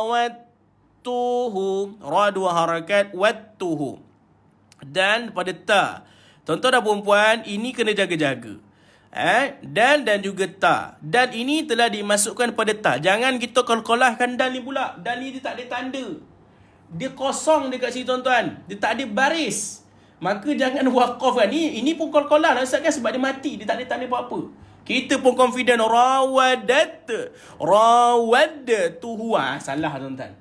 rawattuhu, ra 2 harakat, wattuhu. Dan pada ta, tuan-tuan dan puan-puan, ini kena jaga-jaga. Dan juga ta. Dan ini telah dimasukkan pada ta. Jangan kita qalqalahkan dan ni pula. Dan ni dia tak ada tanda. Dia kosong dekat sini tuan-tuan. Dia tak ada baris. Maka jangan waqafkan. Ini pun qalqalah lah Ustaz kan, sebab dia mati. Dia tak ada tanda apa-apa. Kita pun confident. Rawaddatuhu. Salah tuan-tuan.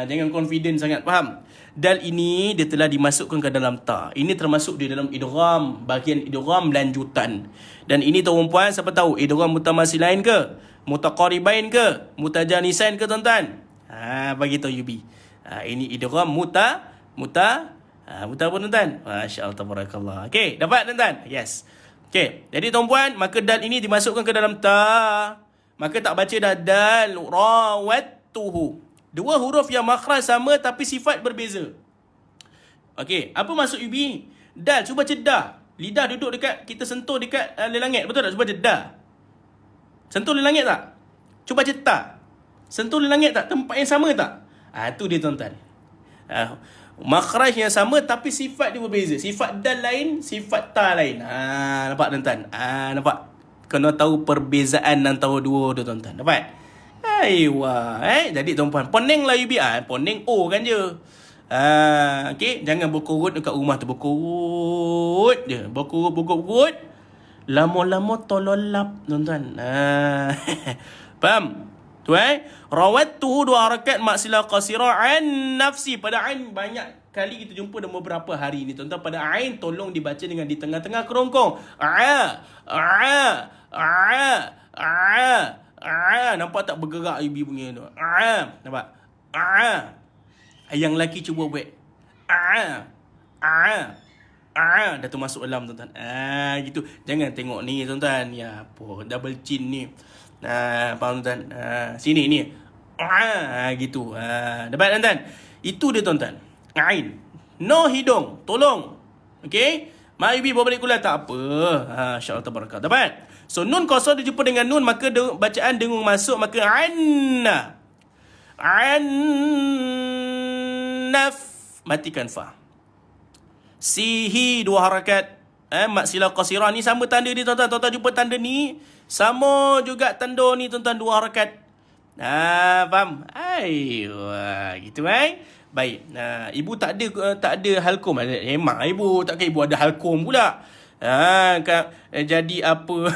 Jangan confident sangat. Faham? Dal ini dia telah dimasukkan ke dalam ta. Ini termasuk di dalam idgham, bahagian idgham lanjutan. Dan ini tuan-puan, siapa tahu idgham mutamasilain ke, mutaqaribain ke, mutajanisain ke tuan-tuan? Bagi tahu Yubi. Ini idgham muta apa tuan-tuan? Masya-Allah, tabarakallah. Okey, dapat tuan-tuan? Yes. Okey, jadi tuan-puan, maka dal ini dimasukkan ke dalam ta. Maka tak baca dah dal rawattuhu. Dua huruf yang makhraj sama tapi sifat berbeza. Okey, apa maksud UB? Dal, cuba cedah. Lidah duduk dekat, kita sentuh dekat langit. Betul tak? Cuba cedah. Sentuh langit tak? Cuba cetak. Sentuh langit tak? Tempat yang sama tak? Tu dia tuan-tuan. Makhraj yang sama tapi sifat dia berbeza. Sifat dal lain, sifat ta lain. Nampak tuan-tuan? Nampak? Kena tahu perbezaan antara dua tu tuan-tuan. Dapat? Aiwa, jadi tuan-puan, pening lah UB. Pening O kan je. Okey, jangan berkorut dekat rumah tu, berkorut je. Berkorut. Lama-lama tololap tuan-tuan. Faham? Tu rawattuhu 2 harakat maksilah qasirah an nafsi. Pada ain banyak kali kita jumpa dalam beberapa hari ni tuan-tuan. Pada ain tolong dibaca dengan di tengah-tengah kerongkong. Nampak tak bergerak UB punya tu? Nampak? Yang lelaki cuba buat. Dah tu masuk dalam tuan-tuan. Gitu. Jangan tengok ni tuan-tuan. Ya apa double chin ni. Faham tuan-tuan? Sini ni. Gitu. Dapat tuan-tuan? Itu dia tuan-tuan. Ain. No hidung. Tolong. Okey? Mak Ibi bawa balik kuliah tak apa. InsyaAllah tabarakat. Dapat? So nun kosong dijumpa dengan nun, maka bacaan dengung masuk, maka anna. Annaf. Matikan fa. Sihi 2 harakat. Maksilah qasirah ni sama tanda ni tuan-tuan. Tuan-tuan jumpa tanda ni. Sama juga tanda ni tuan-tuan 2 harakat. Faham? Ayuh, gitu baik. Ibu tak ada halkum. Memang ibu takkan ibu ada halkum pula. Jadi apa?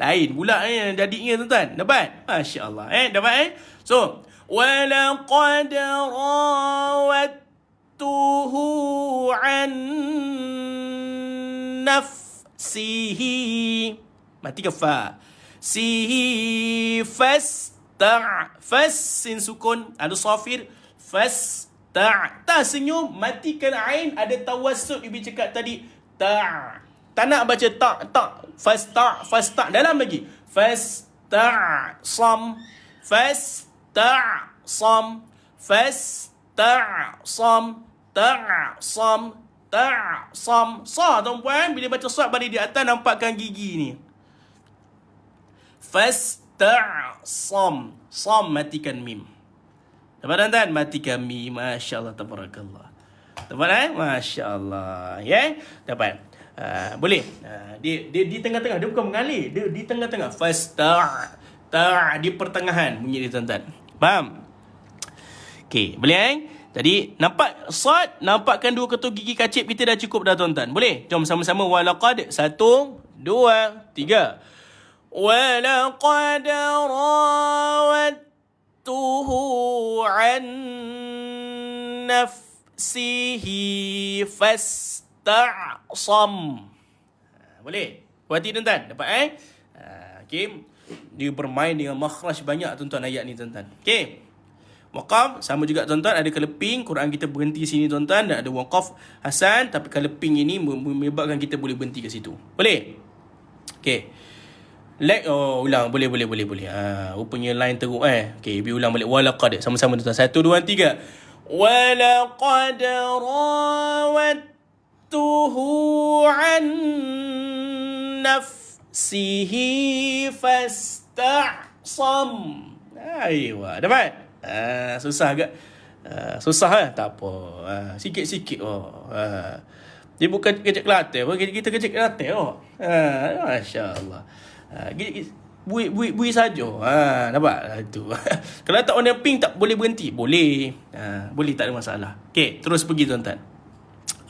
Lain pula jadinya tuan-tuan. Dapat? Masya-Allah. Dapat So, walaqad rawattuhu an nafsihi. Mati ke fa. Sihi sin sukun ada safir ta senyum, matikan ain, ada tawassut Ibu cakap tadi ta. Tak nak baca ta fasta dalam lagi. Fastam sa tuan-puan, bila baca sad balik di atas nampakkan gigi ni. Fastam matikan mim. Dapat tuan-tuan? Matikan mim. Masya-Allah tabarakallah. Dapat Masya-Allah. Dapat. Boleh. Dia di tengah-tengah, dia bukan mengalir, dia di tengah-tengah. Di pertengahan bunyi dia tuan-tuan. Faham? Okey, boleh Jadi nampak sad, nampakkan 2 ketul gigi kacip kita dah cukup dah tuan-tuan. Boleh? Jom sama-sama walaqad. 1 2 3. Walaqad rawattuhu an nafsihi fastasam. Boleh? Buati tuan-tuan. Dapat okey. Dia bermain dengan makhraj banyak tuan-tuan ayat ni tuan-tuan. Okey. Waqaf sama juga tuan-tuan, ada keleping. Quran kita berhenti sini tuan-tuan, dan ada waqaf hasan, tapi keleping ini menyebabkan kita boleh berhenti kat situ. Boleh? Okey. Ulang. Boleh. Rupanya line teruk Okey, biar ulang balik. Walaqad. Sama-sama tuan-tuan. 1 2 3. Walaqad rawattuhu an nafsihi fastasam. Aywa, dapat? Susah agak. Susah Tak apa. Sikit-sikit. Dia bukan kecek Kelantan pun, kita kecek Kelantan. Masya-Allah. Bui saja. Nampak tu. Kalau tak warna pink tak boleh berhenti. Boleh. Boleh, tak ada masalah. Okey, terus pergi tuan-tuan.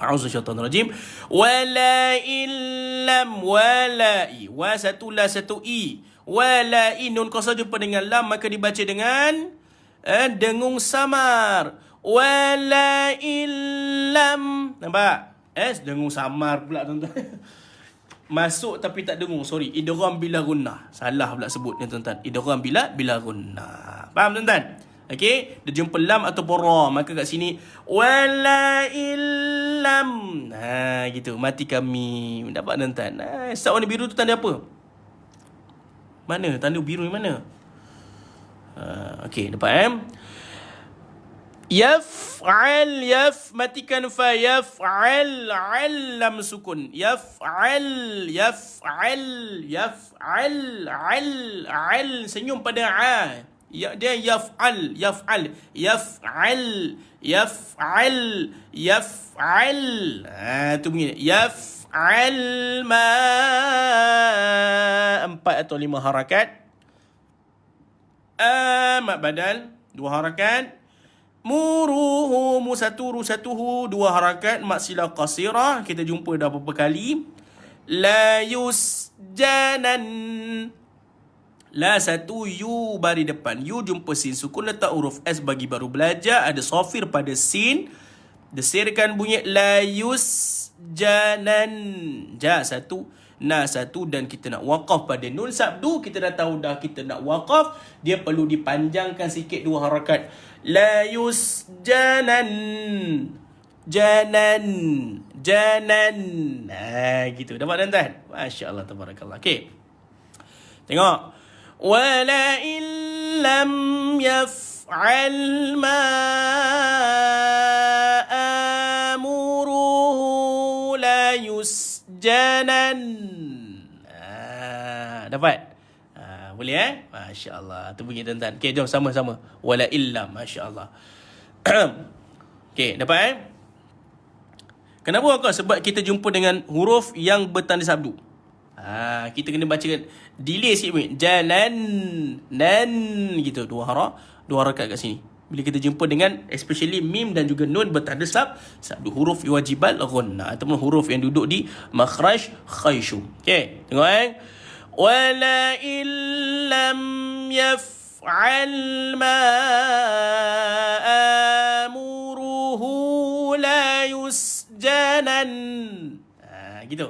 A'udzubillahi wala illam walai. Wa satu la satu i. Walai nun qasar jumpa dengan lam, maka dibaca dengan dengung samar. Wala illam. Nampak? Dengung samar pula tuan-tuan. Masuk tapi tak dengung. Sorry. Idgham bila gunnah. Salah pula sebutnya tuan-tuan. Idgham bila gunnah. Faham tuan-tuan? Okey. Dia jumpa lam atau ra. Maka kat sini. Wala illam. Gitu. Mati kami. Dapat tuan-tuan. Start warna biru tu tanda apa? Mana? Tanda biru ni mana? Okey. Dapat Yaf'al, matikan fa. Yaf'al, lam sukun. Yaf'al, senyum pada a. Ya, dia yaf'al. Tu bunyi. Yaf'al ma. 4 atau 5 harakat. Mat badal 2 harakat. Muruhu, satuhu 2 harakat. Mat sila qasirah, kita jumpa dah beberapa kali. La yusjanan, la satu yu bari depan. Yu jumpa sin sukun, letak huruf S bagi baru belajar. Ada sofir pada sin, desirkan bunyi la yusjanan. Ja satu, na satu, dan kita nak waqaf pada nun sabdu. Kita dah tahu dah kita nak waqaf, dia perlu dipanjangkan sikit 2 harakat. La yusjanan, janan. Gitu. Dapat tuan-tuan? Masya-Allah, tabarakallah. Okey. Tengok. Wala illam yaf'al ma amuruhu la yusjanan. Dapat? Boleh Masya-Allah. Tu bunyi tuan-tuan. Okey, jom sama-sama. Wala illam, masya-Allah. Okey, dapat Kenapa kau? Sebab kita jumpa dengan huruf yang bertanda sabdu. Kita kena baca delay sikit. Jalan, nan, gitu. 2 harakat kat sini. Bila kita jumpa dengan especially mim dan juga nun bertanda sabdu, huruf wajibat ghunnah ataupun huruf yang duduk di makhraj khayshu. Okey, tengok wala illam yaf'al ma amuruhu la yusjanan. Gitu.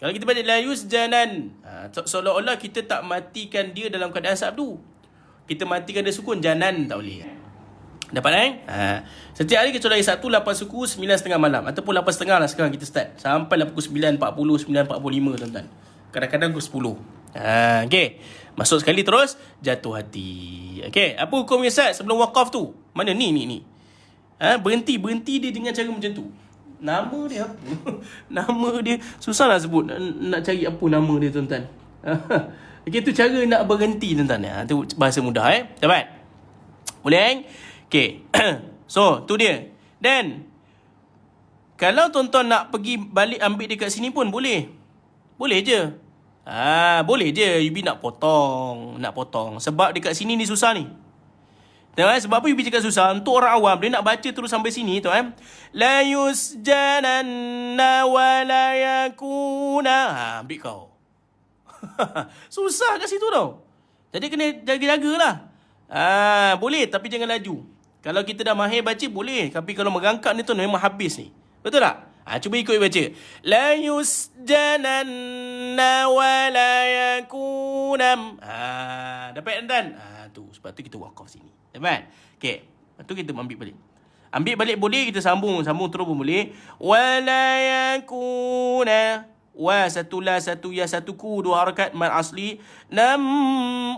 Kalau kita baca la yusjanan, seolah-olah kita tak matikan dia dalam keadaan sabdu. Kita matikan dia sukun, janan tak boleh. Dapat setiap hari kecuali hari Sabtu 8 suku 9.30 malam ataupun 8.30 lah sekarang kita start sampai lah pukul 9.40, 9.45 tuan-tuan. Kadang-kadang pukul 10. Okey. Masuk sekali terus jatuh hati. Okey, apa hukumnya Ustaz sebelum wakaf tu? Mana ni? Berhenti dia dengan cara macam tu. Nama dia apa? Nama dia susah nak sebut. Nak cari apa nama dia tuan-tuan. Okey, tu cara nak berhenti tuan-tuan. Tu bahasa mudah Dapat? Boleh Okey. So, tu dia. Dan kalau tuan-tuan nak pergi balik ambil dekat sini pun boleh. Boleh je. Boleh je. Yubi nak potong. Sebab dekat sini ni susah ni. Tengok sebab apa Yubi cakap susah? Untuk orang awam, dia nak baca terus sampai sini tu La yusjananna wa la yakuna. Ambil kau. Susah kat situ tau. Jadi kena jaga-jagalah. Boleh tapi jangan laju. Kalau kita dah mahir baca boleh, tapi kalau merangkak ni tu memang habis ni. Betul tak? Cuba ikut baca. La yusjananna wa la yakunam. Dapat tuan? Tu sebab tu kita wakaf sini. Dapat? Okey. Lepas tu kita ambil balik. Ambil balik boleh, kita sambung terus pun boleh. Wa la yakuna. Wa satu la satu ya satu ku 2 harakat mad asli. Nam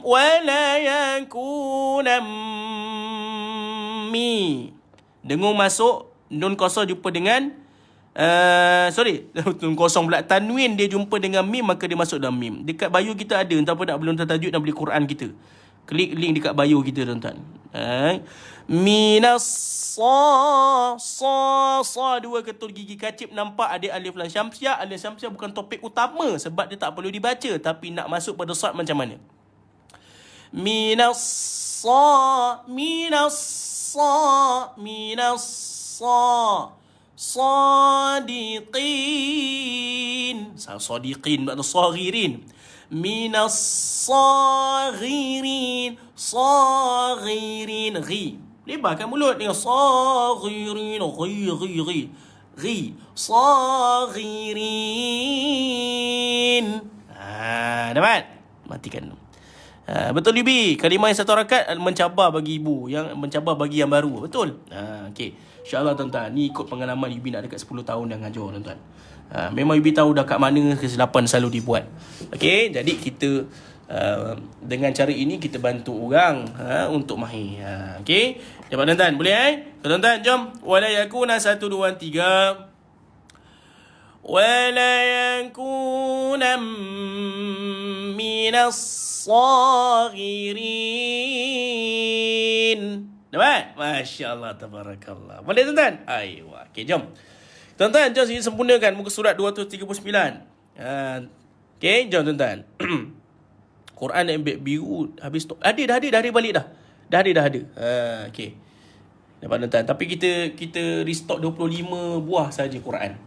wa la yakunam mi. Dengung masuk, nun kosong jumpa dengan nun kosong pula tanwin dia jumpa dengan mim, maka dia masuk dalam mim. Dekat bio kita ada, entah apa nak belum tajwid dan beli Quran kita. Klik link dekat bio kita tuan-tuan. Minas sa 2 ketul gigi kacip, nampak ada alif lam syamsiah. Alif syamsiah bukan topik utama sebab dia tak perlu dibaca, tapi nak masuk pada sad macam mana? Minas sadiqin makna saghirin. Minas saghirin ghi. Lebarkan mulut dengan saghirin ghi saghirin. Dapat? Matikan. Betul Yubi, kalimah yang 1 rakaat mencabar bagi ibu, yang mencabar bagi yang baru. Betul? Okey. InsyaAllah tuan-tuan, ni ikut pengalaman Yubi nak dekat 10 tahun dah ngajar tuan-tuan. Memang Yubi tahu dah kat mana kesilapan selalu dibuat. Okey, jadi kita dengan cara ini kita bantu orang untuk mahir. Okey. Cepat tuan-tuan, boleh Tuan-tuan, jom. Wala yakuna 1, 2, 3. Wala yakuna minas saghirin. Dapat? Masya Allah, tabarakallah. Boleh tuan-tuan? Aywa. Okey, jom. Tuan-tuan, jom kita sempurnakan muka surat 239. Okey, jom tuan-tuan. Quran ambil biru habis tu. Dah ada balik dah. Dah ada. Okey. Dapat tuan-tuan. Tapi kita restock 25 buah saja Quran.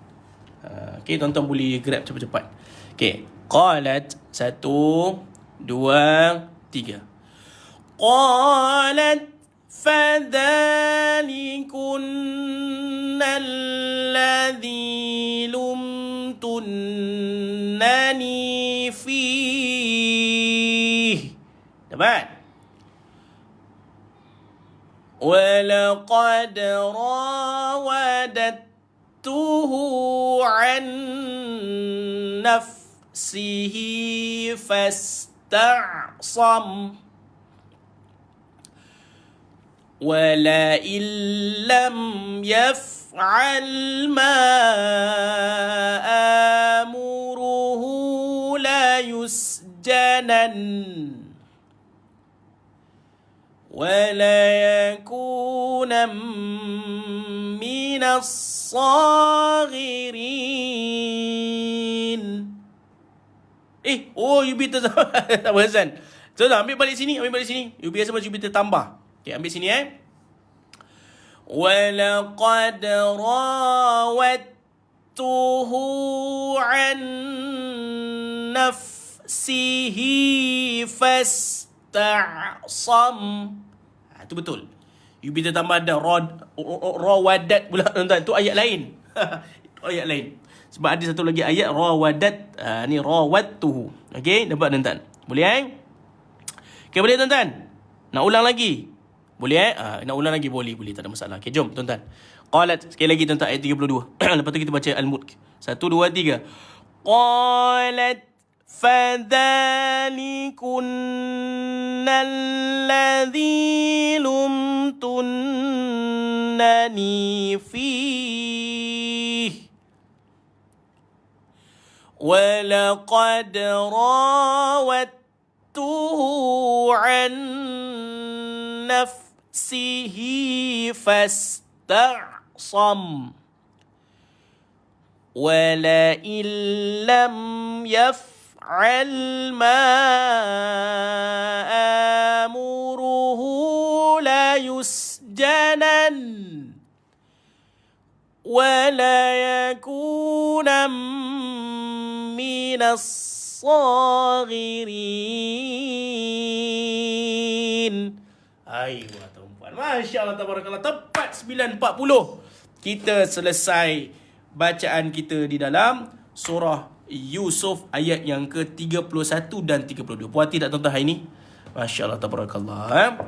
Okey, tuan-tuan boleh grab cepat-cepat. Okey. Qalat 1, 2, 3. Qalat fadhalikunna alladhi lumtunnani fih. Dapat? Walaqad rawadatuhu an nafsihi fasta'sam. ولئن لم يفعل ما آمره لا يسجنن وليكون من الصاغرين. Jupiter tambah Hasan. Ambil balik sini. Biasa macam Jupiter tambah. Okay, ambil sini وَلَقَدْ رَاوَدتُّهُ عَنْ نَفْسِهِ فَاسْتَعْصَمْ. Itu betul. Jupiter tambah ada rawadat pula tuan-tuan. Itu ayat lain. Itu ayat lain. Sebab ada satu lagi ayat rawadat. Ni rawattuhu. Okey, dapat tuan-tuan. Boleh Okey, boleh tuan-tuan? Nak ulang lagi? Boleh nak ulang lagi? Boleh, tak ada masalah. Okey, jom tuan-tuan. Qalat, sekali lagi tuan-tuan, ayat 32. Lepas tu kita baca Al-Mulk. 1, 2, 3. Qalat fadhalikunna alladhi lumtunnani fih. Walaqad rawadtuhu an nafsihi fasta'sam ولئن لم يفعل ما آمره لا يسجنن وليكون من الصاغرين. Ayuh, tuan-tuan. Masya Allah, tabarakallah. Tepat 9.40. Kita selesai bacaan kita di dalam surah Yusuf ayat yang ke-31 dan 32. Puas hati tak tuan-tuan hari ini? Masya Allah, tabarakallah.